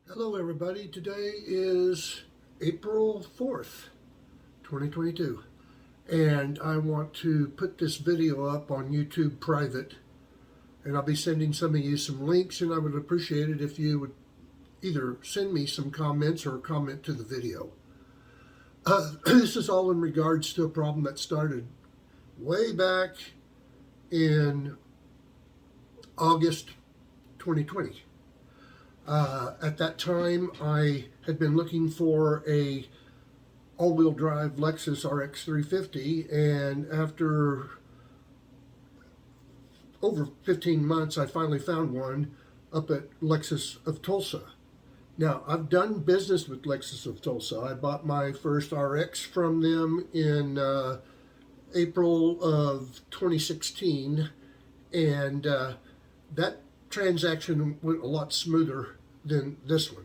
Hello everybody, today is April 4th, 2022, and I want to put this video up on YouTube private, and I'll be sending some of you some links, and I would appreciate it if you would either send me some comments or comment to the video. This is all in regards to a problem that started way back in August 2020. At that time, I had been looking for a all-wheel drive Lexus RX 350, and after over 15 months, I finally found one up at Lexus of Tulsa. Now, I've done business with Lexus of Tulsa. I bought my first RX from them in April of 2016, and that transaction went a lot smoother than this one.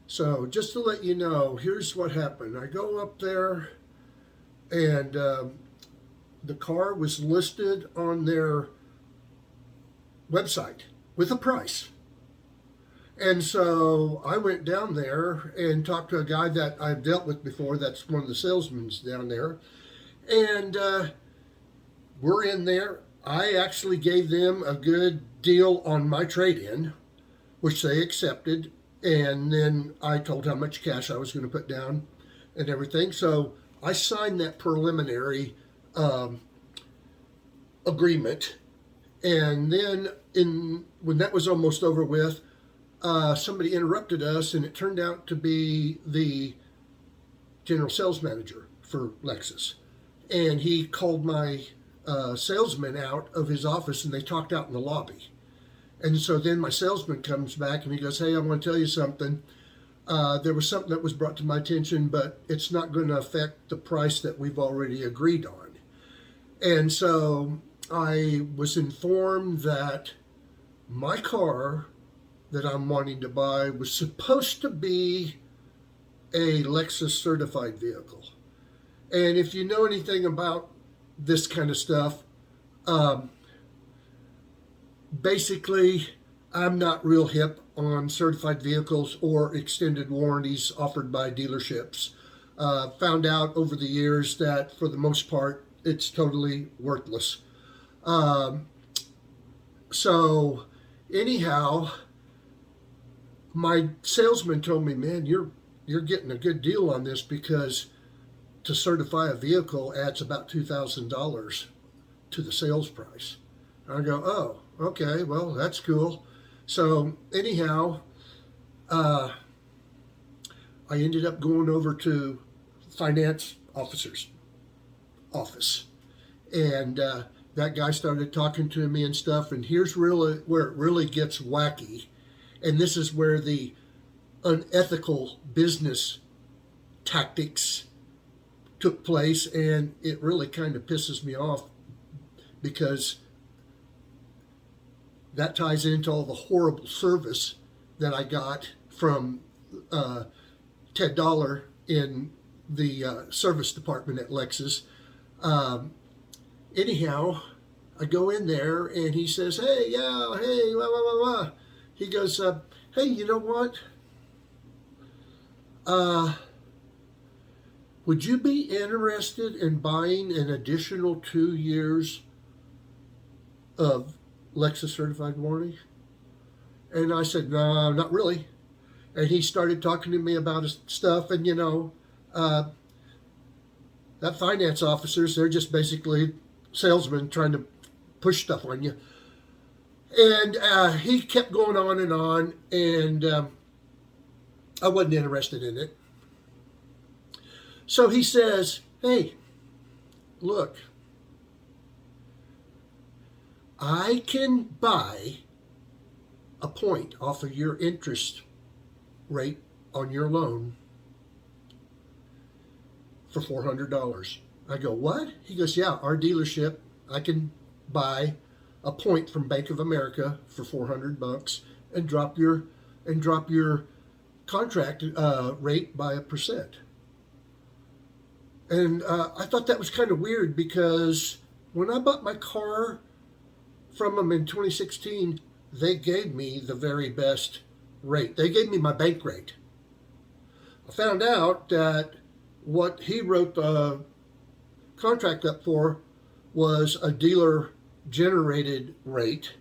So just to let you know, here's what happened. I go up there, and the car was listed on their website with a price. And so I went down there and talked to a guy that I've dealt with before. That's one of the salesmen down there. And we're in there. I actually gave them a good deal on my trade-in, which they accepted, and then I told how much cash I was going to put down and everything. So I signed that preliminary agreement, and then when that was almost over with, somebody interrupted us, and it turned out to be the general sales manager for Lexus, and he called my salesman out of his office, and they talked out in the lobby. And so then my salesman comes back and he goes, "Hey, I want to tell you something. There was something that was brought to my attention, but it's not going to affect the price that we've already agreed on." And so I was informed that my car that I'm wanting to buy was supposed to be a Lexus certified vehicle. And if you know anything about this kind of stuff, basically, I'm not real hip on certified vehicles or extended warranties offered by dealerships. Found out over the years that for the most part, it's totally worthless. So anyhow, my salesman told me, "Man, you're getting a good deal on this, because to certify a vehicle adds about $2,000 to the sales price." I go, "Oh, okay, well, that's cool." So anyhow, I ended up going over to finance officer's office, and that guy started talking to me and stuff, and here's really where it really gets wacky, and this is where the unethical business tactics took place, and it really kind of pisses me off, because that ties into all the horrible service that I got from Ted Dollar in the service department at Lexus. Anyhow, I go in there and he says, "Hey, yeah, hey, blah, blah, blah, blah." He goes, "Hey, you know what? Would you be interested in buying an additional 2 years of Lexus certified warranty?" And I said, "No, not really." And he started talking to me about his stuff, and that finance officers, they're just basically salesmen trying to push stuff on you. And he kept going on, and I wasn't interested in it. So he says, "Hey, look, I can buy a point off of your interest rate on your loan for $400. I go, "What?" He goes, "Yeah, our dealership, I can buy a point from Bank of America for $400 and drop your contract rate by 1%. And I thought that was kind of weird, because when I bought my car from them in 2016, they gave me the very best rate. They gave me my bank rate. I found out that what he wrote the contract up for was a dealer generated rate,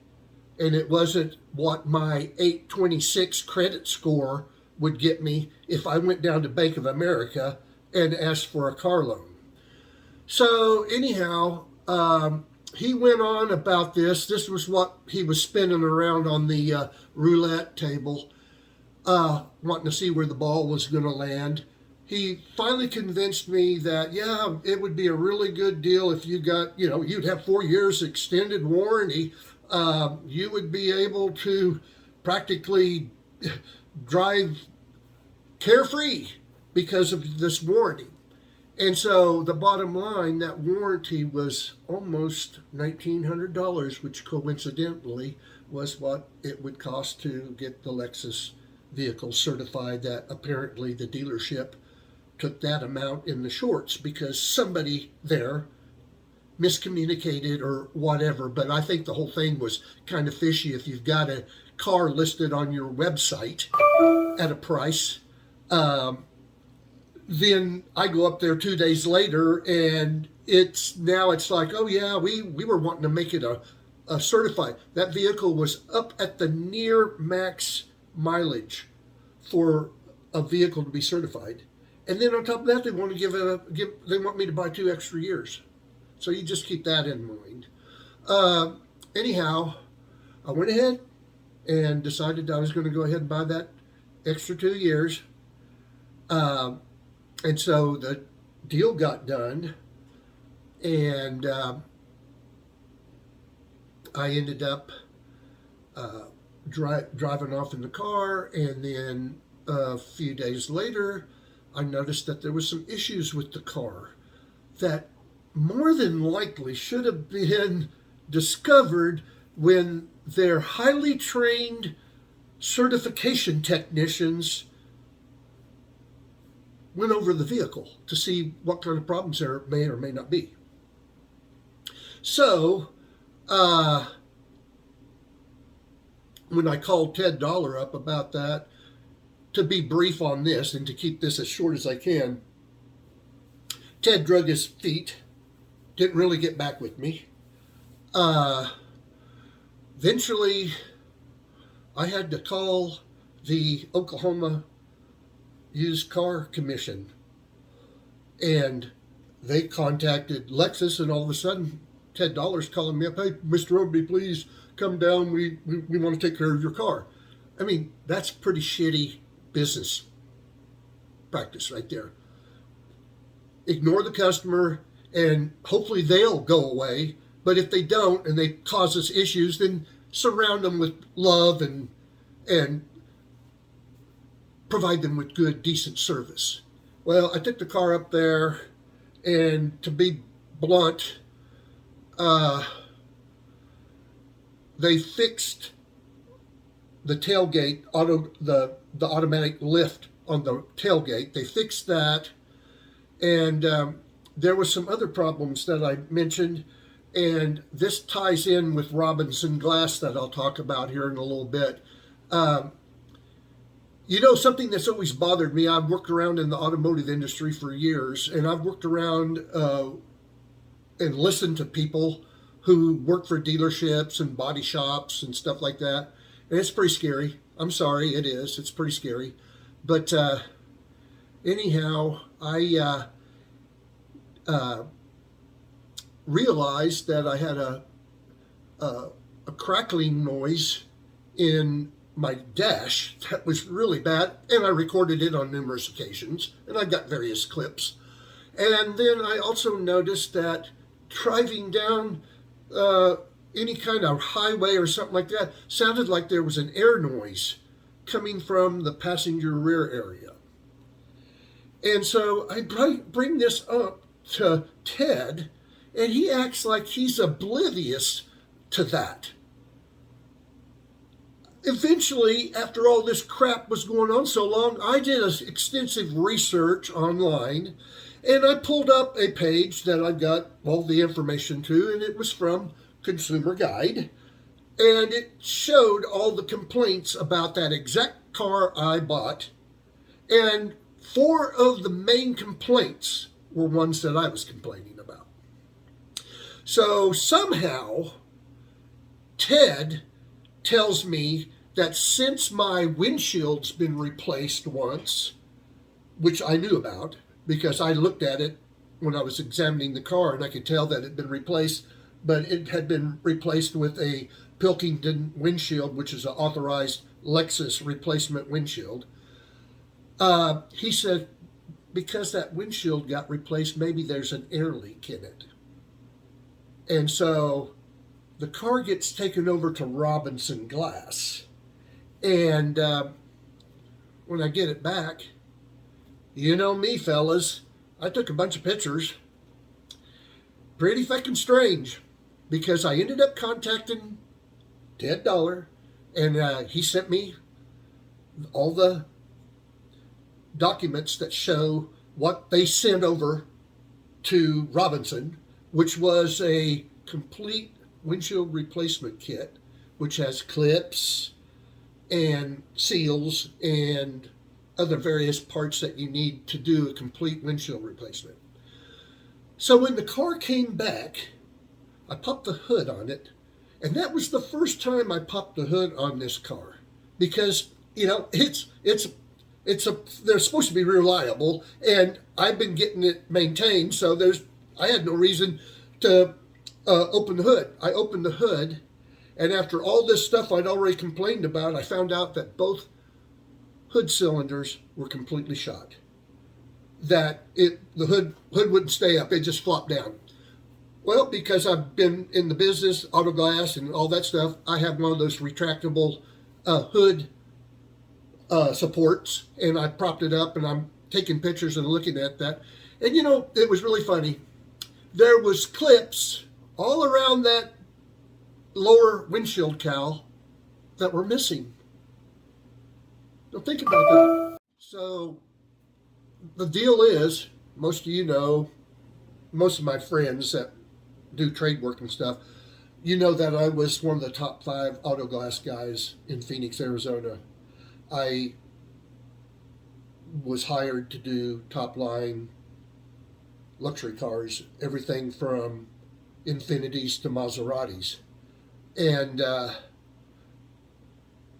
and it wasn't what my 826 credit score would get me if I went down to Bank of America and asked for a car loan. So anyhow, he went on about this. This was what he was spinning around on the roulette table, wanting to see where the ball was going to land. He finally convinced me that, yeah, it would be a really good deal if you got, you'd have 4 years extended warranty. You would be able to practically drive carefree because of this warranty. And so the bottom line, that warranty was almost $1,900, which coincidentally was what it would cost to get the Lexus vehicle certified. That apparently the dealership took that amount in the shorts because somebody there miscommunicated or whatever. But I think the whole thing was kind of fishy. If you've got a car listed on your website at a price, then I go up there 2 days later and it's like, oh yeah, we were wanting to make it a certified. That vehicle was up at the near max mileage for a vehicle to be certified. And then on top of that, they want to they want me to buy 2 extra years. So you just keep that in mind. Anyhow, I went ahead and decided I was going to go ahead and buy that extra 2 years. And so the deal got done, and I ended up driving off in the car, and then a few days later, I noticed that there was some issues with the car that more than likely should have been discovered when their highly trained certification technicians went over the vehicle to see what kind of problems there may or may not be. So, when I called Ted Dollar up about that, to be brief on this and to keep this as short as I can, Ted drug his feet, didn't really get back with me. Eventually, I had to call the Oklahoma Used Car Commission, and they contacted Lexus, and all of a sudden Ted Dollar's calling me up, hey, Mr. Roby, please come down, we want to take care of your car. I mean, that's pretty shitty business practice right there. Ignore the customer and hopefully they'll go away, but if they don't and they cause us issues, then surround them with love and provide them with good, decent service. Well, I took the car up there, and to be blunt, they fixed the tailgate, the automatic lift on the tailgate. They fixed that, and there was some other problems that I mentioned, and this ties in with Robinson Glass that I'll talk about here in a little bit. Something that's always bothered me, I've worked around in the automotive industry for years, and I've worked around and listened to people who work for dealerships and body shops and stuff like that. And it's pretty scary. I'm sorry, it is. It's pretty scary. But anyhow, I realized that I had a crackling noise in my dash that was really bad, and I recorded it on numerous occasions, and I got various clips. And then I also noticed that driving down any kind of highway or something like that sounded like there was an air noise coming from the passenger rear area. And so I bring this up to Ted, and he acts like he's oblivious to that. Eventually, after all this crap was going on so long, I did extensive research online, and I pulled up a page that I got all the information to, and it was from Consumer Guide. And it showed all the complaints about that exact car I bought. And 4 of the main complaints were ones that I was complaining about. So somehow, Ted tells me that since my windshield's been replaced once, which I knew about because I looked at it when I was examining the car and I could tell that it had been replaced, but it had been replaced with a Pilkington windshield, which is an authorized Lexus replacement windshield. He said, because that windshield got replaced, maybe there's an air leak in it. And so the car gets taken over to Robinson Glass. And when I get it back, you know me, fellas, I took a bunch of pictures. Pretty fucking strange, because I ended up contacting Ted Dollar, and he sent me all the documents that show what they sent over to Robinson, which was a complete windshield replacement kit, which has clips and seals and other various parts that you need to do a complete windshield replacement. So when the car came back, I popped the hood on it, and that was the first time I popped the hood on this car, because they're supposed to be reliable, and I've been getting it maintained, so I had no reason to open the hood. I opened the hood, and after all this stuff I'd already complained about, I found out that both hood cylinders were completely shot. That the hood wouldn't stay up; it just flopped down. Well, because I've been in the business, auto glass and all that stuff, I have one of those retractable hood supports, and I propped it up, and I'm taking pictures and looking at that. And it was really funny. There was clips all around that lower windshield cowl that were missing. Now think about that. So the deal is, most of you know, most of my friends that do trade work and stuff, you know that I was one of the top 5 auto glass guys in Phoenix, Arizona. I was hired to do top line luxury cars, everything from Infinitis to Maseratis. And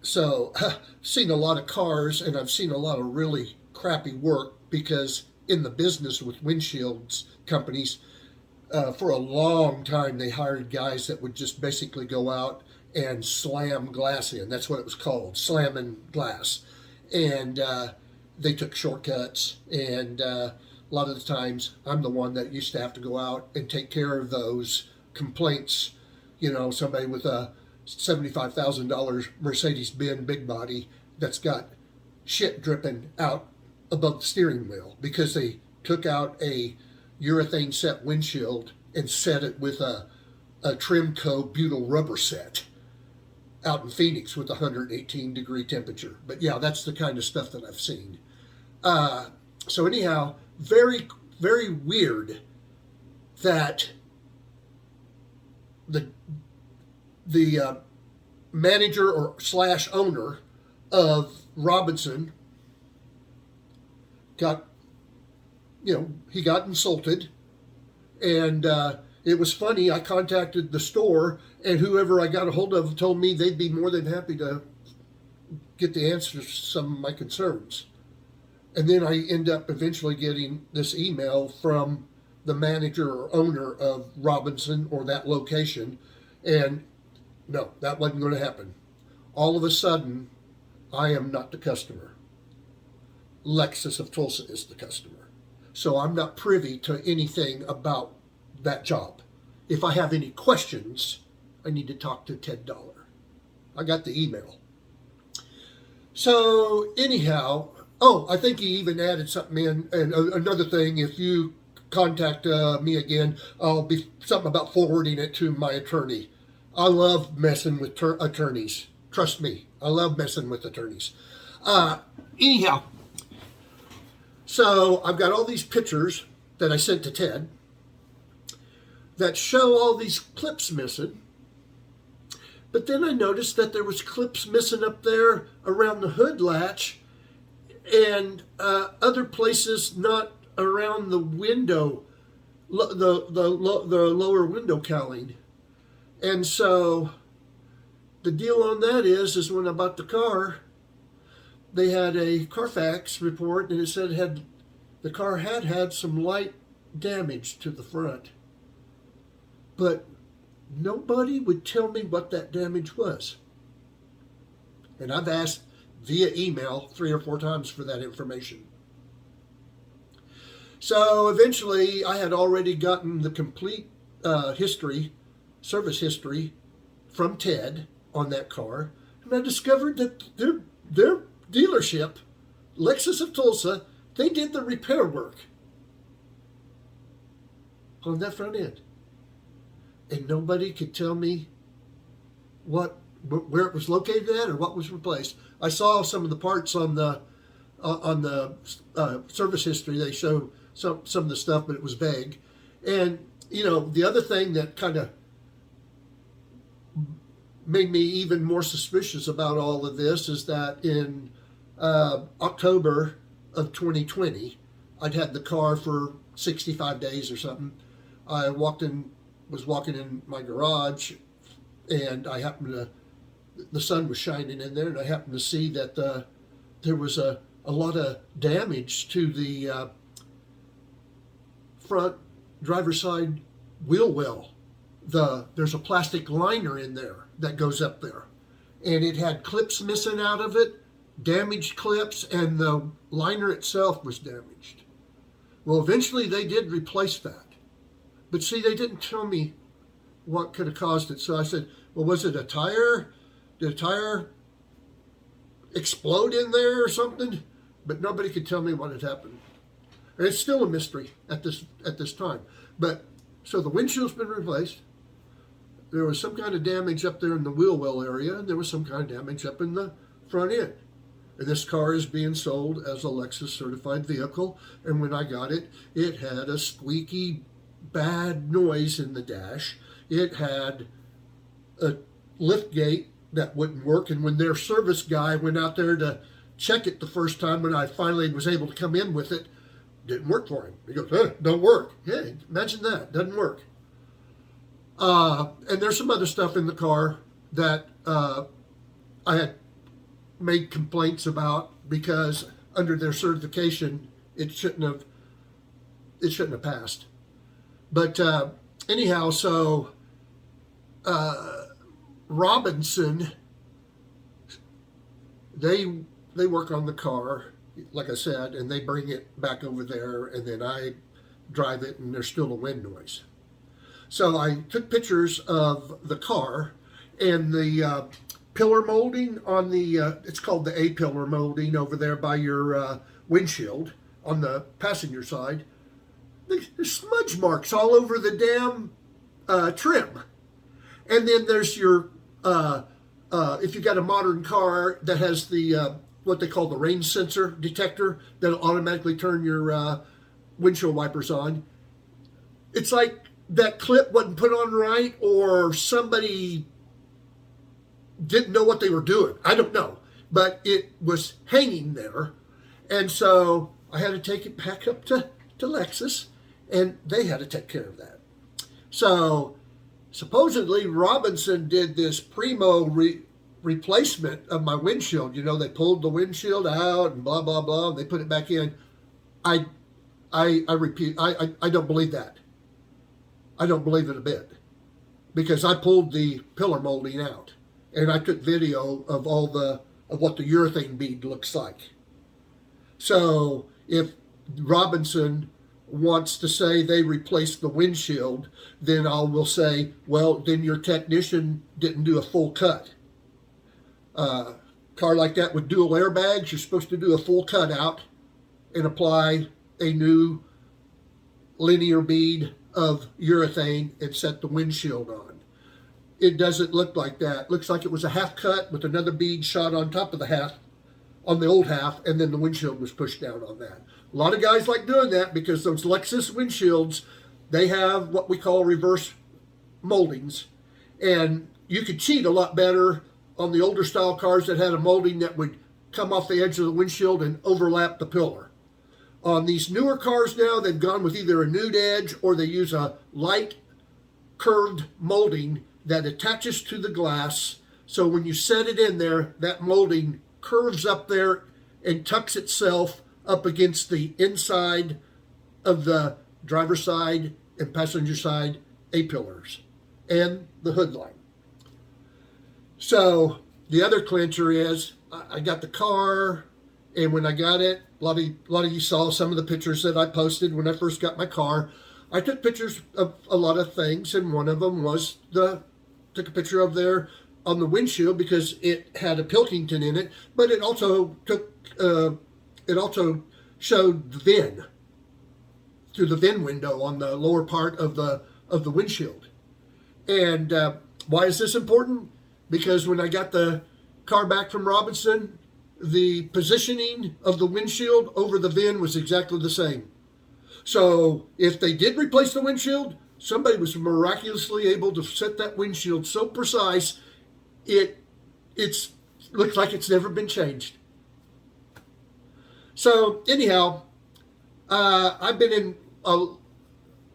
so I've seen a lot of cars, and I've seen a lot of really crappy work, because in the business with windshields companies, for a long time they hired guys that would just basically go out and slam glass in. That's what it was called, slamming glass. And they took shortcuts, and a lot of the times I'm the one that used to have to go out and take care of those complaints. Somebody with a $75,000 Mercedes-Benz big body that's got shit dripping out above the steering wheel because they took out a urethane set windshield and set it with a Trimco butyl rubber set out in Phoenix with 118 degree temperature. But yeah, that's the kind of stuff that I've seen. So anyhow, very, very weird that the manager or / owner of Robinson got insulted. And it was funny, I contacted the store, and whoever I got a hold of told me they'd be more than happy to get the answers to some of my concerns. And then I end up eventually getting this email from the manager or owner of Robinson or that location, and no, that wasn't going to happen. All of a sudden, I am not the customer. Lexus of Tulsa is the customer. So I'm not privy to anything about that job. If I have any questions, I need to talk to Ted Dollar. I got the email. So anyhow, I think he even added something in. And another thing, if you contact me again, I'll be something about forwarding it to my attorney. I love messing with attorneys. Trust me, I love messing with attorneys. Anyhow, so I've got all these pictures that I sent to Ted that show all these clips missing. But then I noticed that there was clips missing up there around the hood latch and other places not around the window, the lower window cowling. And so the deal on that is when I bought the car, they had a Carfax report, and it said the car had some light damage to the front, but nobody would tell me what that damage was. And I've asked via email 3 or 4 times for that information. So eventually I had already gotten the complete service history from Ted on that car, and I discovered that their dealership, Lexus of Tulsa, they did the repair work on that front end. And nobody could tell me where it was located at or what was replaced. I saw some of the parts on the service history. They show some of the stuff, but it was vague. And the other thing that kind of made me even more suspicious about all of this is that in October of 2020, I'd had the car for 65 days or something. I was walking in my garage, and the sun was shining in there, and I happened to see that there was a lot of damage to the front driver's side wheel well. There's a plastic liner in there that goes up there, and it had clips missing out of it, damaged clips, and the liner itself was damaged. Well, eventually they did replace that. But see, they didn't tell me what could have caused it. So I said, well, was it a tire? Did a tire explode in there or something? But nobody could tell me what had happened. And it's still a mystery at this time. But so the windshield's been replaced. There was some kind of damage up there in the wheel well area, and there was some kind of damage up in the front end. And this car is being sold as a Lexus certified vehicle. And when I got it, it had a squeaky, bad noise in the dash. It had a lift gate that wouldn't work, and when their service guy went out there to check it the first time, when I finally was able to come in with it, didn't work for him. He goes, don't work. Hey, imagine that, doesn't work. And there's some other stuff in the car that I had made complaints about because under their certification, it shouldn't have passed. But anyhow, so Robinson, they work on the car, like I said, and they bring it back over there, and then I drive it, and there's still a wind noise. So I took pictures of the car and the pillar molding on the, it's called the A-pillar molding over there by your windshield on the passenger side. There's smudge marks all over the damn trim. And then there's your, if you got a modern car that has the, what they call the rain sensor detector that'll automatically turn your windshield wipers on. It's like that clip wasn't put on right, or somebody didn't know what they were doing. I don't know. But it was hanging there. And so I had to take it back up to Lexus, and they had to take care of that. So supposedly Robinson did this primo replacement of my windshield. You know, they pulled the windshield out and blah, blah, blah, and they put it back in. I repeat, I don't believe that. I don't believe it a bit, because I pulled the pillar molding out, and I took video of what the urethane bead looks like. So if Robinson wants to say they replaced the windshield, then I will say, well, then your technician didn't do a full cut. Car like that with dual airbags, you're supposed to do a full cut out and apply a new linear bead of urethane and set the windshield on. It doesn't look like that. It looks like it was a half cut with another bead shot on top of the half, on the old half, and then the windshield was pushed down on that. A lot of guys like doing that because those Lexus windshields, they have what we call reverse moldings. And you could cheat a lot better on the older style cars that had a molding that would come off the edge of the windshield and overlap the pillar. On these newer cars now, they've gone with either a nude edge or they use a light curved molding that attaches to the glass. So when you set it in there, that molding curves up there and tucks itself up against the inside of the driver's side and passenger side A-pillars and the hood line. So the other clincher is I got the car, and when I got it, a lot of you saw some of the pictures that I posted when I first got my car. I took pictures of a lot of things, and one of them was took a picture of there on the windshield because it had a Pilkington in it, but it also showed the VIN through the VIN window on the lower part of the windshield. And why is this important? Because when I got the car back from Robinson, the positioning of the windshield over the VIN was exactly the same. So if they did replace the windshield, somebody was miraculously able to set that windshield so precise, it's looks like it's never been changed. So anyhow, I've been in a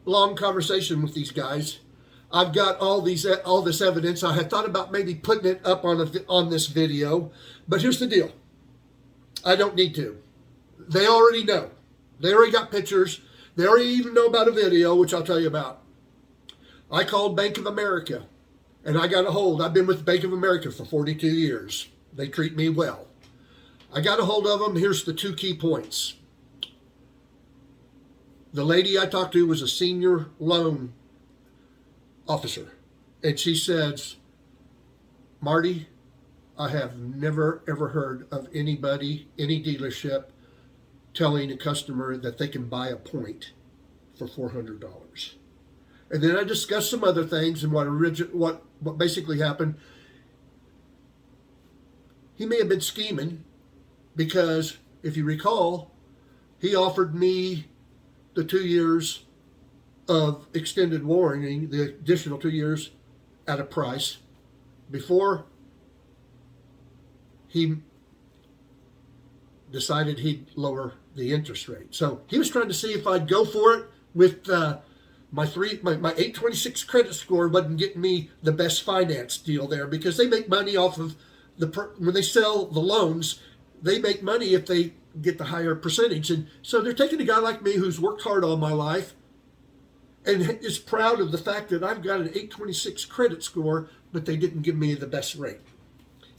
long conversation with these guys. I've got all this evidence. I had thought about maybe putting it up on this video, but here's the deal. I don't need to. They already know. They already got pictures. They already even know about a video, which I'll tell you about. I called Bank of America, and I got a hold. I've been with Bank of America for 42 years. They treat me well. I got a hold of them. Here's the two key points. The lady I talked to was a senior loan officer, and she says, Marty, I have never ever heard of anybody, any dealership, telling a customer that they can buy a point for $400. And then I discussed some other things and what basically happened. He may have been scheming because, if you recall, he offered me the 2 years of extended warranty, the additional 2 years, at a price before he decided he'd lower the interest rate. So he was trying to see if I'd go for it with my 826 credit score wasn't getting me the best finance deal there, because they make money off of when they sell the loans, they make money if they get the higher percentage. And so they're taking a guy like me who's worked hard all my life and is proud of the fact that I've got an 826 credit score, but they didn't give me the best rate.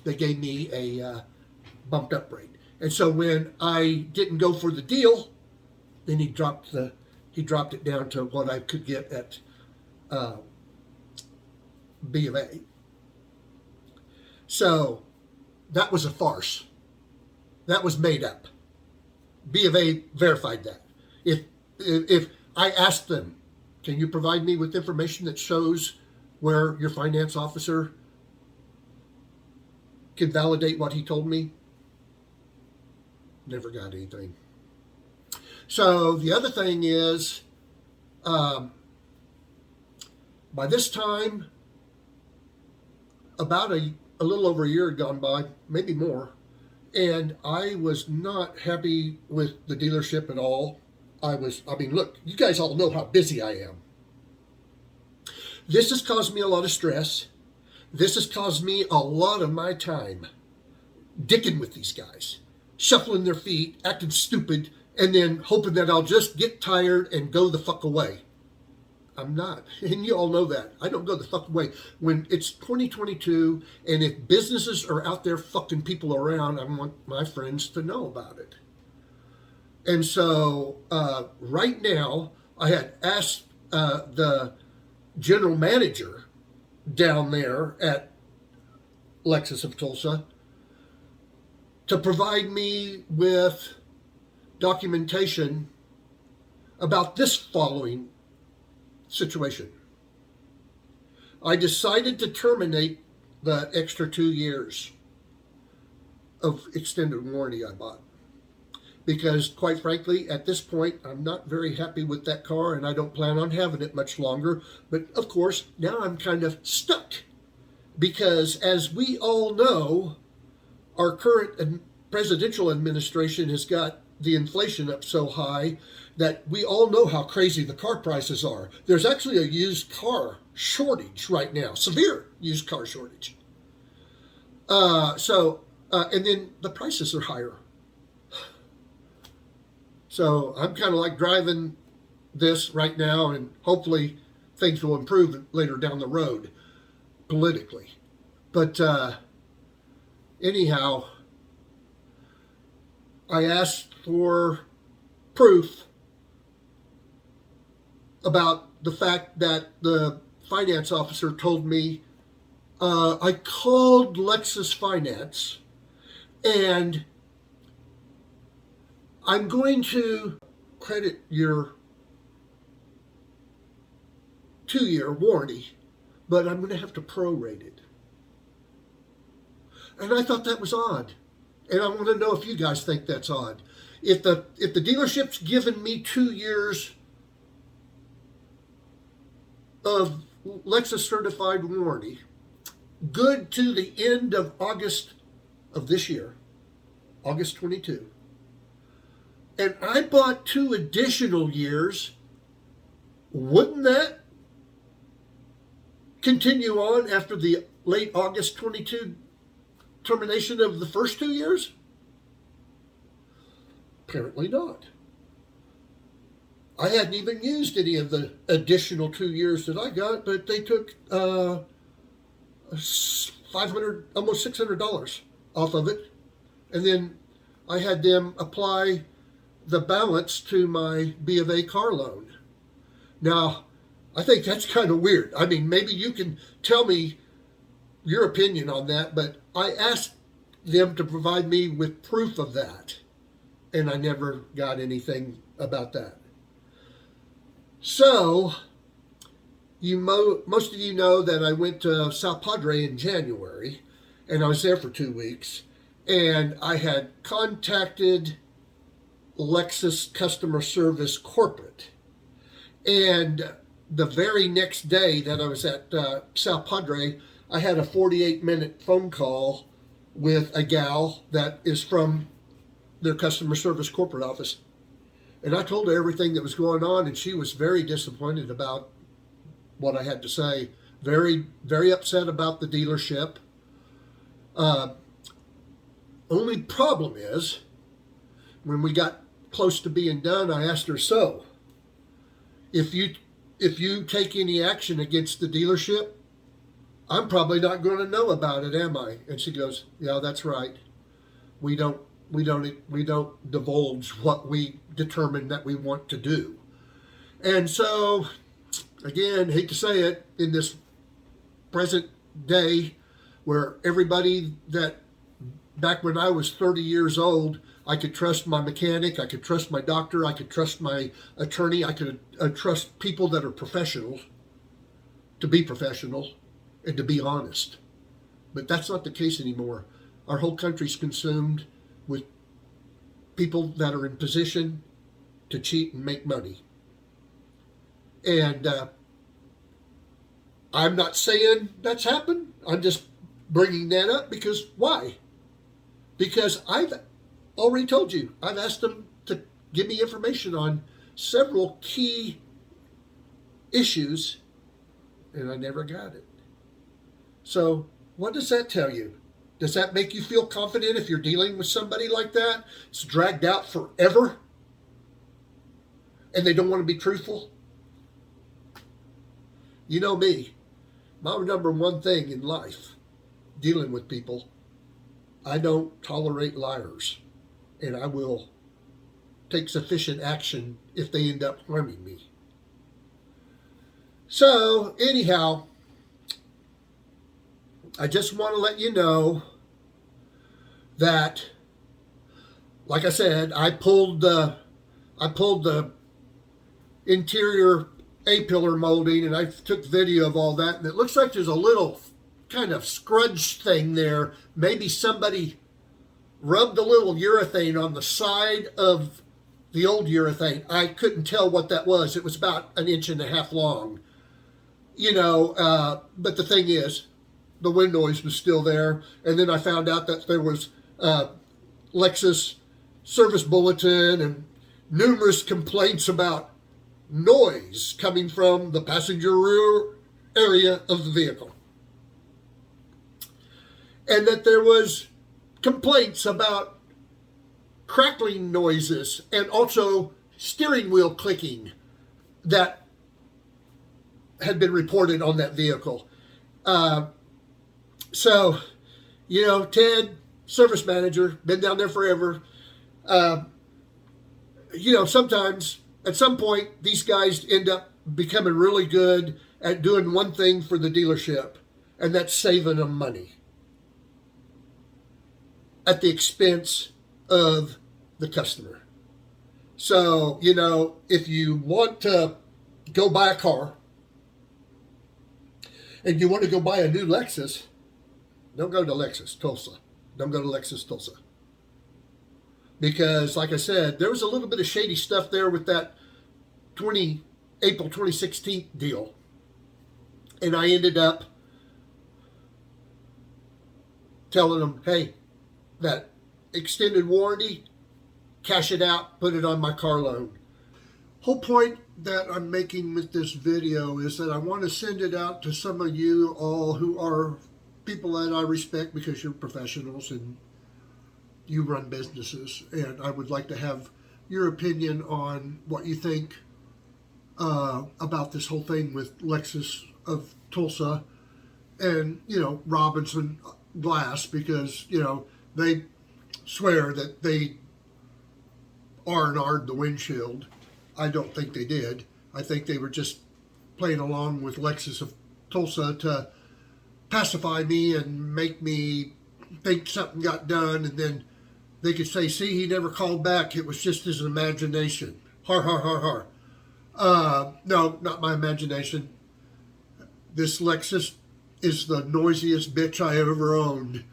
They gave me a bumped up rate. And so when I didn't go for the deal, then he dropped it down to what I could get at B of A. So that was a farce. That was made up. B of A verified that. If I asked them, can you provide me with information that shows where your finance officer can validate what he told me? Never got anything. So the other thing is, by this time, about a little over a year had gone by, maybe more, and I was not happy with the dealership at all. Look, you guys all know how busy I am. This has caused me a lot of stress. This has caused me a lot of my time dicking with these guys, shuffling their feet, acting stupid, and then hoping that I'll just get tired and go the fuck away. I'm not. And you all know that. I don't go the fuck away. When it's 2022, and if businesses are out there fucking people around, I want my friends to know about it. And so right now, I had asked the general manager down there at Lexus of Tulsa to provide me with documentation about this following situation. I decided to terminate the extra 2 years of extended warranty I bought, because quite frankly, at this point, I'm not very happy with that car, and I don't plan on having it much longer. But of course, now I'm kind of stuck because as we all know, our current presidential administration has got the inflation up so high that we all know how crazy the car prices are. There's actually a used car shortage right now, severe used car shortage. And then the prices are higher. So I'm kind of like driving this right now, and hopefully things will improve later down the road politically. But anyhow, I asked for proof about the fact that the finance officer told me I called Lexus Finance and I'm going to credit your 2-year warranty, but I'm going to have to prorate it. And I thought that was odd. And I want to know if you guys think that's odd. If the dealership's given me 2 years of Lexus certified warranty, good to the end of August of this year, August 22, and I bought 2 additional years, wouldn't that continue on after the late August 22 termination of the first 2 years? Apparently not. I hadn't even used any of the additional 2 years that I got, but they took $500, almost $600 off of it. And then I had them apply the balance to my B of A car loan. Now, I think that's kind of weird. I mean, maybe you can tell me your opinion on that, but I asked them to provide me with proof of that, and I never got anything about that. So, most of you know that I went to South Padre in January, and I was there for 2 weeks, and I had contacted Lexus customer service corporate, and the very next day that I was at South Padre, I had a 48-minute phone call with a gal that is from their customer service corporate office. And I told her everything that was going on, and she was very disappointed about what I had to say. Very, very upset about the dealership. Only problem is, when we got close to being done, I asked her, so, if you take any action against the dealership, I'm probably not going to know about it, am I? And she goes, yeah, that's right. We don't divulge what we determine that we want to do. And so, again, hate to say it, in this present day where everybody that back when I was 30 years old, I could trust my mechanic, I could trust my doctor, I could trust my attorney, I could trust people that are professionals to be professional and to be honest. But that's not the case anymore. Our whole country's consumed with people that are in position to cheat and make money. And I'm not saying that's happened. I'm just bringing that up because why? Because I've already told you, I've asked them to give me information on several key issues, and I never got it. So what does that tell you? Does that make you feel confident if you're dealing with somebody like that? It's dragged out forever, and they don't want to be truthful? You know me, my number one thing in life, dealing with people, I don't tolerate liars, and I will take sufficient action if they end up harming me. So, anyhow, I just want to let you know that, like I said, I pulled the interior A-pillar molding, and I took video of all that, and it looks like there's a little kind of scrunch thing there. Maybe somebody rubbed a little urethane on the side of the old urethane. I couldn't tell what that was. It was about 1.5 inches long. But the thing is, the wind noise was still there. And then I found out that there was Lexus service bulletin and numerous complaints about noise coming from the passenger rear area of the vehicle. And that there was complaints about crackling noises and also steering wheel clicking that had been reported on that vehicle. So, you know, Ted, service manager, been down there forever. You know, sometimes, at some point, these guys end up becoming really good at doing one thing for the dealership, and that's saving them money at the expense of the customer. So, you know, if you want to go buy a car and you want to go buy a new Lexus, don't go to Lexus Tulsa. Don't go to Lexus Tulsa. Because, like I said, there was a little bit of shady stuff there with that April 2016 deal. And I ended up telling them, hey, that extended warranty, cash it out, put it on my car loan. Whole point that I'm making with this video is that I want to send it out to some of you all who are people that I respect because you're professionals and you run businesses, and I would like to have your opinion on what you think about this whole thing with Lexus of Tulsa and, you know, Robinson Glass, because, you know, they swear that they R&R'd the windshield. I don't think they did. I think they were just playing along with Lexus of Tulsa to pacify me and make me think something got done, and then they could say, see, he never called back. It was just his imagination. Har, har, har, har. No, not my imagination. This Lexus is the noisiest bitch I ever owned.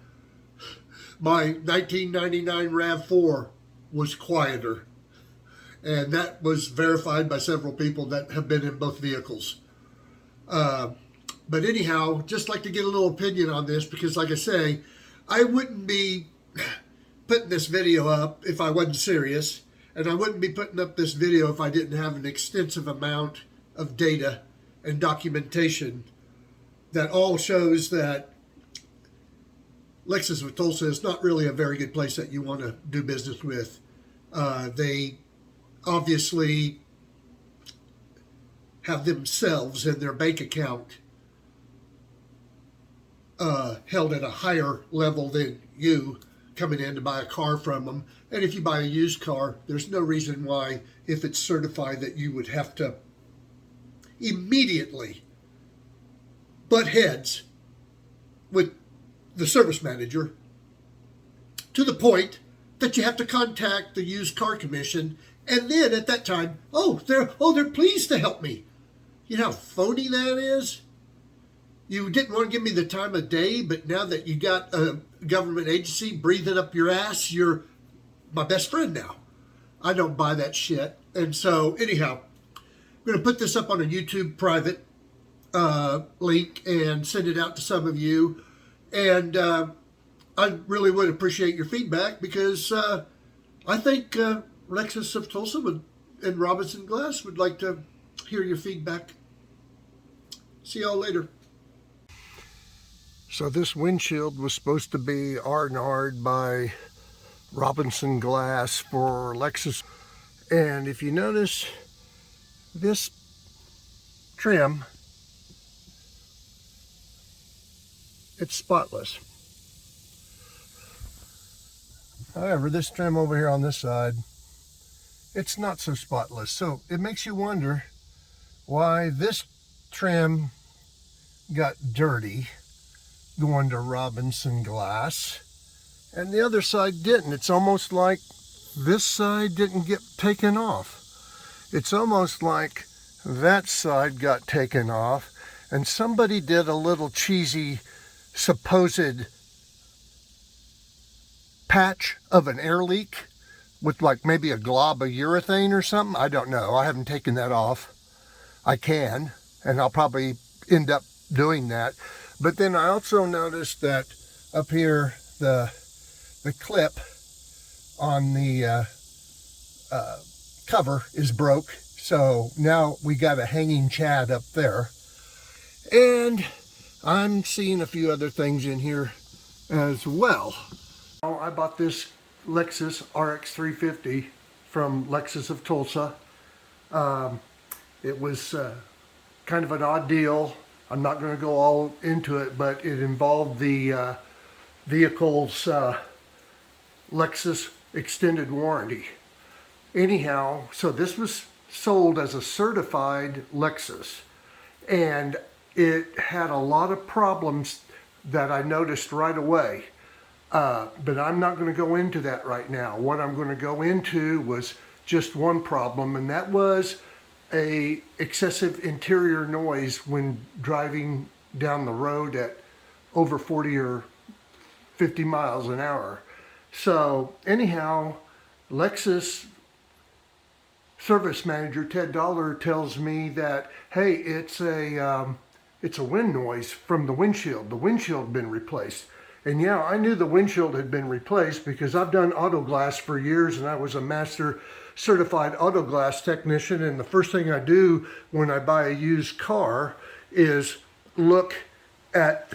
My 1999 RAV4 was quieter. And that was verified by several people that have been in both vehicles. But anyhow, just like to get a little opinion on this, because like I say, I wouldn't be putting this video up if I wasn't serious. And I wouldn't be putting up this video if I didn't have an extensive amount of data and documentation that all shows that Lexus of Tulsa is not really a very good place that you want to do business with. They obviously have themselves and their bank account held at a higher level than you coming in to buy a car from them. And if you buy a used car, there's no reason why, if it's certified, that you would have to immediately butt heads with the service manager to the point that you have to contact the used car commission, and then at that time, they're pleased to help me. You know how phony that is? You didn't want to give me the time of day, but now that you got a government agency breathing up your ass, you're my best friend now. I don't buy that shit. And so anyhow, I'm going to put this up on a YouTube private link and send it out to some of you. And I really would appreciate your feedback, because I think Lexus of Tulsa and Robinson Glass would like to hear your feedback. See y'all later. So this windshield was supposed to be R&R'd by Robinson Glass for Lexus. And if you notice, this trim, it's spotless. However, this trim over here on this side, it's not so spotless. So it makes you wonder why this trim got dirty going to Robinson Glass and the other side didn't. It's almost like this side didn't get taken off. It's almost like that side got taken off and somebody did a little cheesy supposed patch of an air leak with like maybe a glob of urethane or something. I don't know. I haven't taken that off. I can, and I'll probably end up doing that. But then I also noticed that up here, the clip on the cover is broke. So now we got a hanging Chad up there. And I'm seeing a few other things in here as well. I bought this Lexus RX 350 from Lexus of Tulsa. It was kind of an odd deal. I'm not going to go all into it, but it involved the vehicle's Lexus extended warranty. Anyhow, so this was sold as a certified Lexus, and it had a lot of problems that I noticed right away. But I'm not going to go into that right now. What I'm going to go into was just one problem, and that was a excessive interior noise when driving down the road at over 40 or 50 miles an hour. So anyhow, Lexus service manager Ted Dollar tells me that, hey, it's a wind noise from the windshield. The windshield had been replaced. And yeah, I knew the windshield had been replaced because I've done auto glass for years, and I was a master certified auto glass technician. And the first thing I do when I buy a used car is look at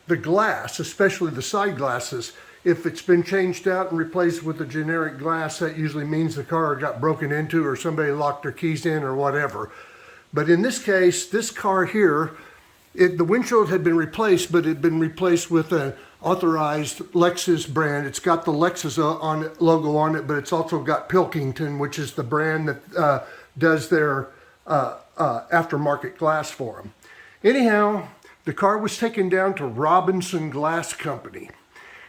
the glass, especially the side glasses. If it's been changed out and replaced with a generic glass, that usually means the car got broken into or somebody locked their keys in or whatever. But in this case, this car here, the windshield had been replaced, but it had been replaced with an authorized Lexus brand. It's got the Lexus logo on it, but it's also got Pilkington, which is the brand that does their aftermarket glass for them. Anyhow, the car was taken down to Robinson Glass Company.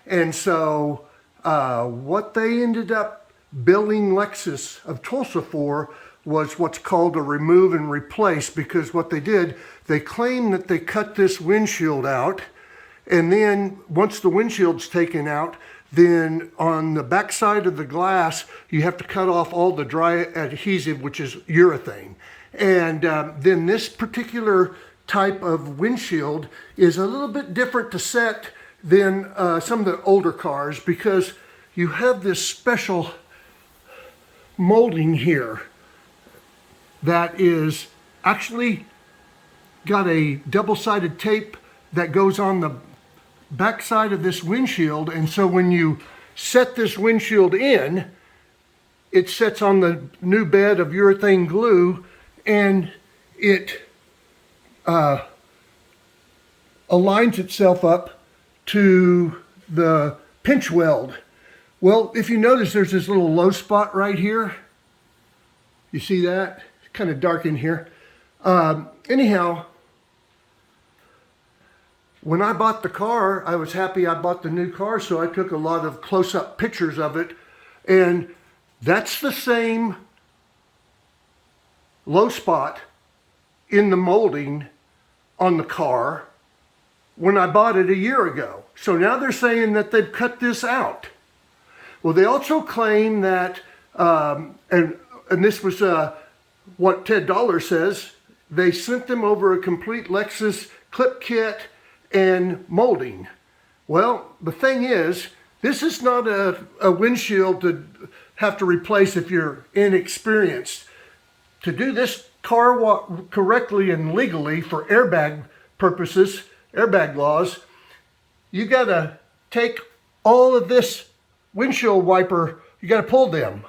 And so what they ended up billing Lexus of Tulsa for was what's called a remove and replace, because what they did, they claimed that they cut this windshield out, and then once the windshield's taken out, then on the back side of the glass, you have to cut off all the dry adhesive, which is urethane. And then this particular type of windshield is a little bit different to set than some of the older cars, because you have this special molding here that is actually got a double-sided tape that goes on the back side of this windshield. And so when you set this windshield in, it sets on the new bed of urethane glue, and it aligns itself up to the pinch weld. Well, if you notice, there's this little low spot right here. You see that? It's kind of dark in here. Anyhow, when I bought the car, I was happy I bought the new car, so I took a lot of close-up pictures of it, and that's the same low spot in the molding on the car when I bought it a year ago. So now they're saying that they've cut this out. Well, they also claim that, and this was what Ted Dollar says, they sent them over a complete Lexus clip kit and molding. Well, the thing is, this is not a windshield to have to replace if you're inexperienced. To do this car correctly and legally for airbag purposes, airbag laws, you gotta take all of this windshield wiper, you gotta pull them.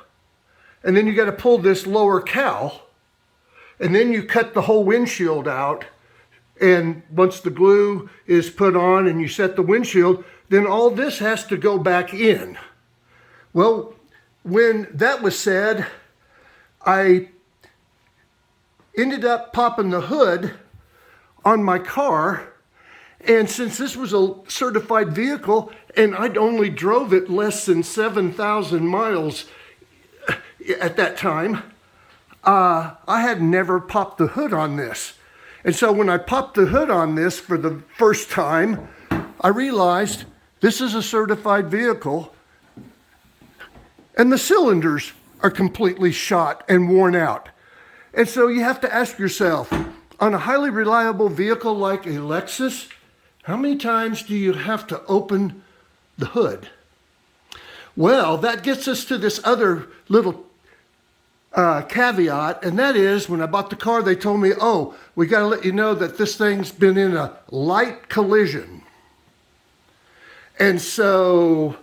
And then you gotta pull this lower cowl, and then you cut the whole windshield out. And once the glue is put on and you set the windshield, then all this has to go back in. Well, when that was said, I ended up popping the hood on my car. And since this was a certified vehicle and I'd only drove it less than 7,000 miles at that time, I had never popped the hood on this. And so when I popped the hood on this for the first time, I realized this is a certified vehicle and the cylinders are completely shot and worn out. And so you have to ask yourself, on a highly reliable vehicle like a Lexus, How many times do you have to open the hood? Well, that gets us to this other little caveat, and that is when I bought the car, they told me, oh, we got to let you know that this thing's been in a light collision. And so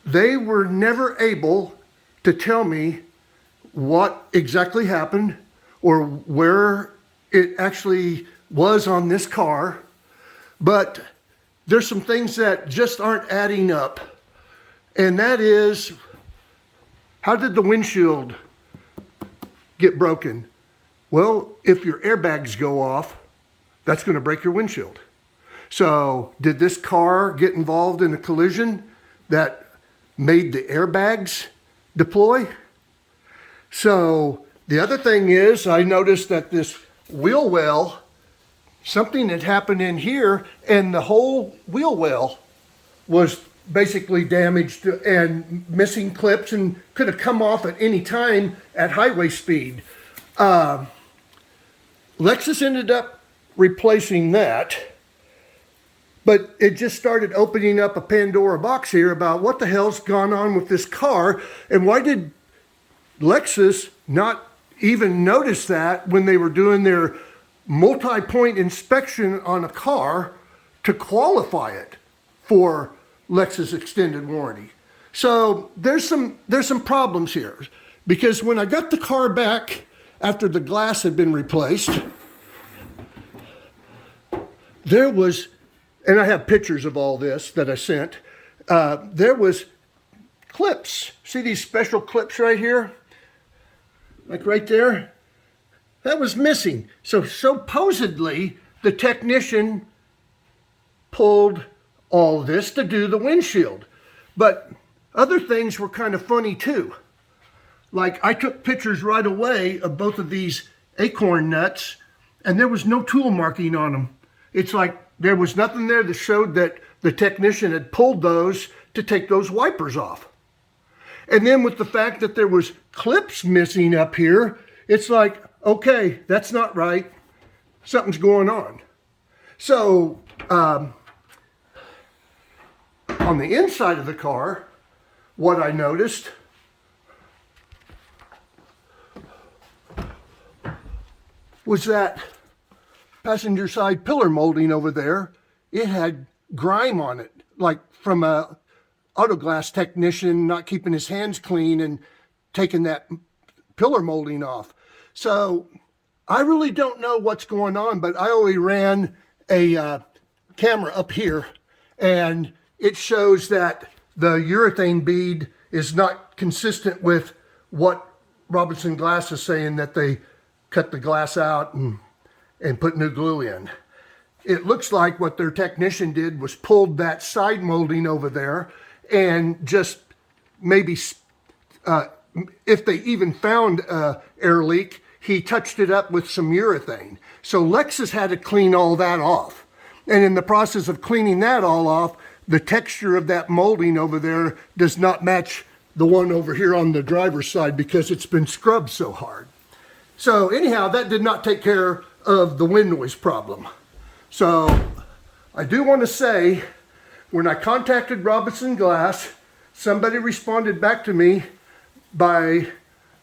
they were never able to tell me what exactly happened or where it actually was on this car. But there's some things that just aren't adding up. And that is, how did the windshield get broken? Well, if your airbags go off, that's going to break your windshield. So did this car get involved in a collision that made the airbags deploy? So the other thing is, I noticed that this wheel well, something had happened in here, and the whole wheel well was basically damaged and missing clips and could have come off at any time at highway speed. Lexus ended up replacing that, but it just started opening up a Pandora box here about what the hell's gone on with this car, and why did Lexus not even notice that when they were doing their multi-point inspection on a car to qualify it for Lexus extended warranty. So there's some problems here, because when I got the car back after the glass had been replaced, there was, and I have pictures of all this that I sent, there was clips. See these special clips right here? Like right there? That was missing. So supposedly the technician pulled all this to do the windshield. But other things were kind of funny too. Like I took pictures right away of both of these acorn nuts, and there was no tool marking on them. It's like there was nothing there that showed that the technician had pulled those to take those wipers off. And then with the fact that there was clips missing up here, it's like, okay, that's not right. Something's going on. So on the inside of the car, what I noticed was that passenger side pillar molding over there, it had grime on it, like from a auto glass technician not keeping his hands clean and taking that pillar molding off. So I really don't know what's going on, but I only ran a camera up here, and it shows that the urethane bead is not consistent with what Robinson Glass is saying, that they cut the glass out and put new glue in. It looks like what their technician did was pulled that side molding over there and just maybe, if they even found an air leak, he touched it up with some urethane. So Lexus had to clean all that off. And in the process of cleaning that all off, the texture of that molding over there does not match the one over here on the driver's side because it's been scrubbed so hard. So anyhow, that did not take care of the wind noise problem. So I do want to say, when I contacted Robinson Glass, somebody responded back to me by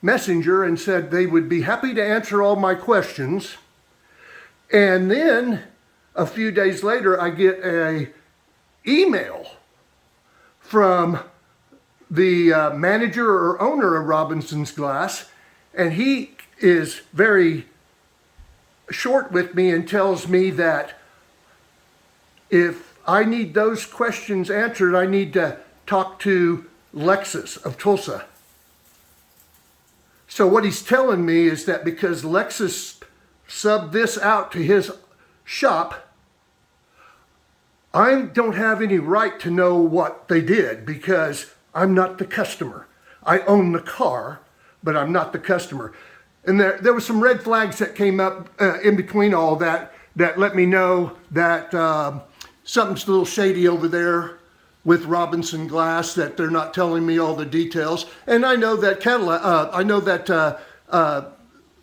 messenger and said they would be happy to answer all my questions. And then a few days later, I get a email from the manager or owner of Robinson's Glass, and he is very short with me and tells me that if I need those questions answered, I need to talk to Lexus of Tulsa. So what he's telling me is that because Lexus subbed this out to his shop, I don't have any right to know what they did because I'm not the customer. I own the car, but I'm not the customer. And there were some red flags that came up in between all that let me know that something's a little shady over there with Robinson Glass, that they're not telling me all the details. And I know that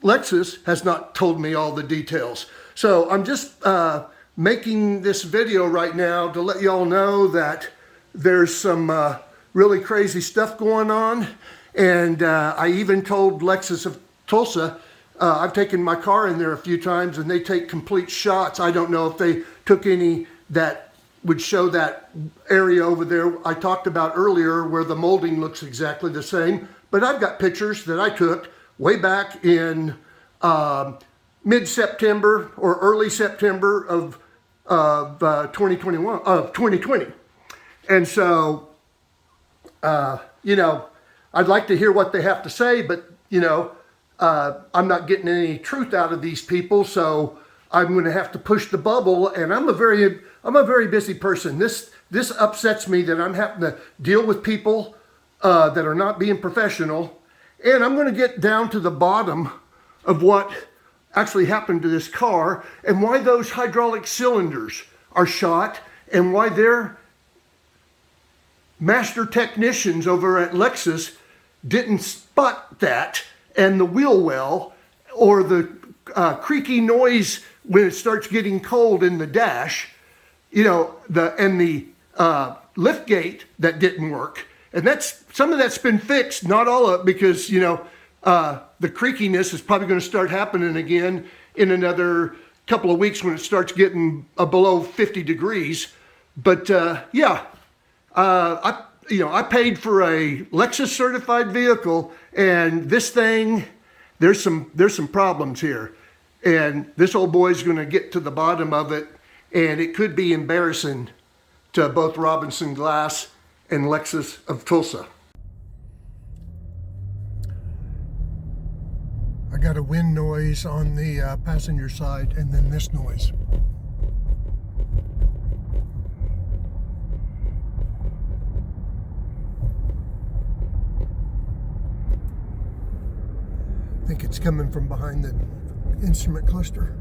Lexus has not told me all the details. So I'm just making this video right now to let y'all know that there's some really crazy stuff going on. And I even told Lexus of Tulsa, I've taken my car in there a few times and they take complete shots. I don't know if they took any that would show that area over there I talked about earlier where the molding looks exactly the same. But I've got pictures that I took way back in mid-September or early September of 2020. And so, you know, I'd like to hear what they have to say, but, you know, I'm not getting any truth out of these people, so I'm going to have to push the bubble. And I'm a very busy person. This upsets me that I'm having to deal with people that are not being professional. And I'm going to get down to the bottom of what actually happened to this car and why those hydraulic cylinders are shot and why their master technicians over at Lexus didn't spot that, and the wheel well or the creaky noise when it starts getting cold in the dash, you know, the lift gate that didn't work. And that's some of that's been fixed, not all of it, because, you know, the creakiness is probably going to start happening again in another couple of weeks when it starts getting below 50 degrees. But yeah, I paid for a Lexus certified vehicle, and this thing, there's some problems here, and this old boy's going to get to the bottom of it, and it could be embarrassing to both Robinson Glass and Lexus of Tulsa. I got a wind noise on the passenger side, and then this noise. I think it's coming from behind the instrument cluster.